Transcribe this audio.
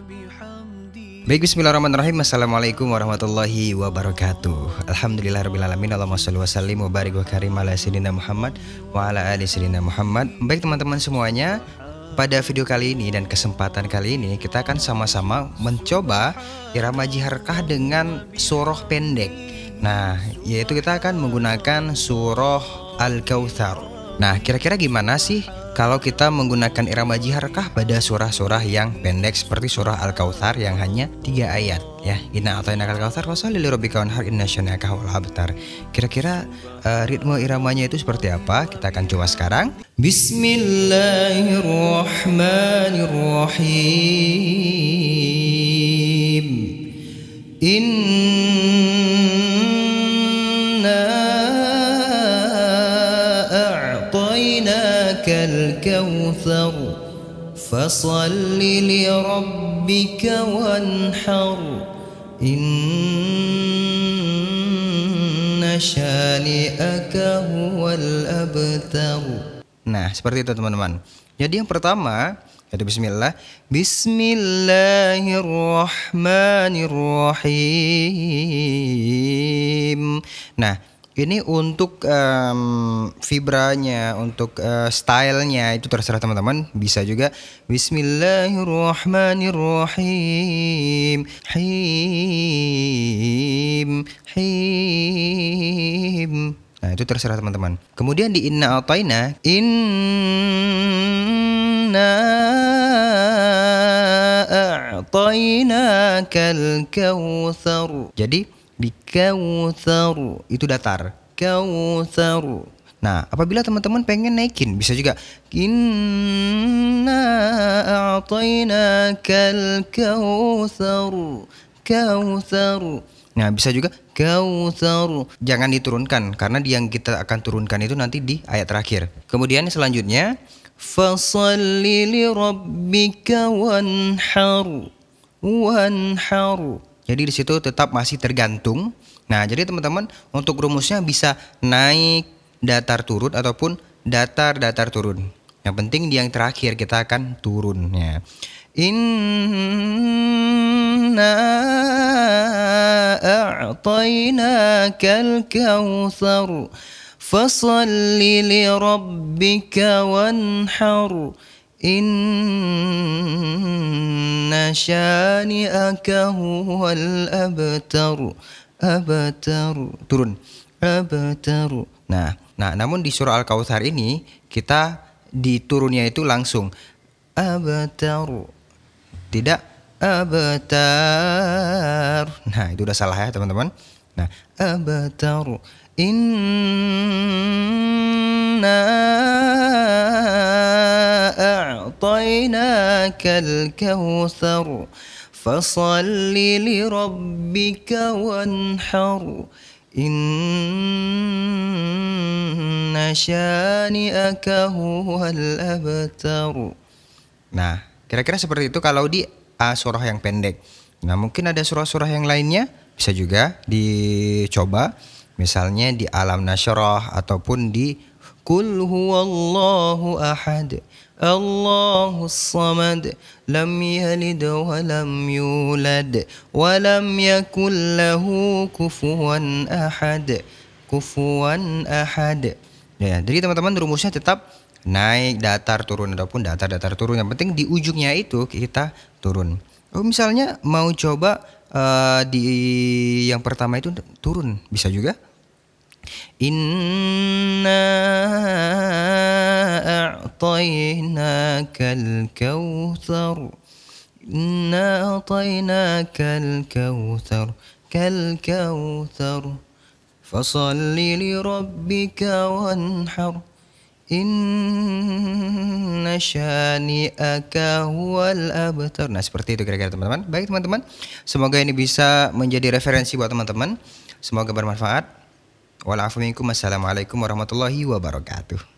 Baik, bismillahirrahmanirrahim. Assalamualaikum warahmatullahi wabarakatuh. Alhamdulillahirrabbilalamin. Allahumma sholli wa sallim wa barik wa karim ala sayyidina Muhammad wa ala ali sayyidina Muhammad. Baik teman-teman semuanya, pada video kali ini dan kesempatan kali ini kita akan sama-sama mencoba irama jiharkah dengan surah pendek. Nah, yaitu kita akan menggunakan surah Al-Kautsar. Nah, kira-kira gimana sih kalau kita menggunakan irama jiharkah pada surah-surah yang pendek seperti surah Al-Kautsar yang hanya 3 ayat ya. Inna a'tainakal kautsar fasholli lirabbika wanhar inna syani'aka huwal abtar. Kira-kira ritme iramanya itu seperti apa? Kita akan coba sekarang. Bismillahirrahmanirrahim. الكوثر فصل لربك وانحر إن شانئك هو الأبتر. Nah, seperti itu teman-teman. Jadi yang pertama yaitu bismillah. Bismillahirrahmanirrahim. Nah, ini untuk vibranya, untuk stylenya itu terserah teman-teman. Bisa juga Bismillahirrahmanirrahim. Him. Nah, itu terserah teman-teman. Kemudian di inna a'taina, a'tainakal kautsar. Jadi di kautsar itu datar, kautsar. Nah, apabila teman-teman pengen naikin bisa juga inna a'tainakal kautsar, kautsar. Nah, bisa juga kautsar. Jangan diturunkan karena yang kita akan turunkan itu nanti di ayat terakhir. Kemudian selanjutnya fasholli lirabbika wanhar, wanhar. Jadi di situ tetap masih tergantung. Nah, jadi teman-teman untuk rumusnya bisa naik datar turun ataupun datar turun. Yang penting di yang terakhir kita akan turunnya. Inna a'tainakal kautsar fasholli lirabbika wanhar inna syani'aka huwal abtar. Abtar turun, abtar. Nah, namun di surah Al-Kautsar ini kita diturunnya itu langsung abtar, tidak abtar. Nah, itu udah salah ya teman-teman. Nah, abtar. Inna a'tainakal kautsar fasholli lirabbika wanhar inna syani'aka huwal abtar. Nah, kira-kira seperti itu kalau di surah yang pendek. Nah, mungkin ada surah-surah yang lainnya bisa juga dicoba. Misalnya di Alam Nasyrah ataupun di Qul huwallahu ahad, Allahus samad, lam yalid wa lam yulad wa lam yakul lahu kufuwan ahad. Kufuwan ahad. Ya, jadi teman-teman rumusnya tetap naik datar turun ataupun datar turun. Yang penting di ujungnya itu kita turun. Misalnya mau coba di yang pertama itu turun bisa juga. Inna a'tainakal kautsar, inna a'tainakal kautsar, kal kautsar fasholli lirabbika wanhar inna syani'aka huwal abtar. Nah, seperti itu kira-kira teman-teman. Baik teman-teman, semoga ini bisa menjadi referensi buat teman-teman. Semoga bermanfaat. Wa'alaikumsalam warahmatullahi wabarakatuh.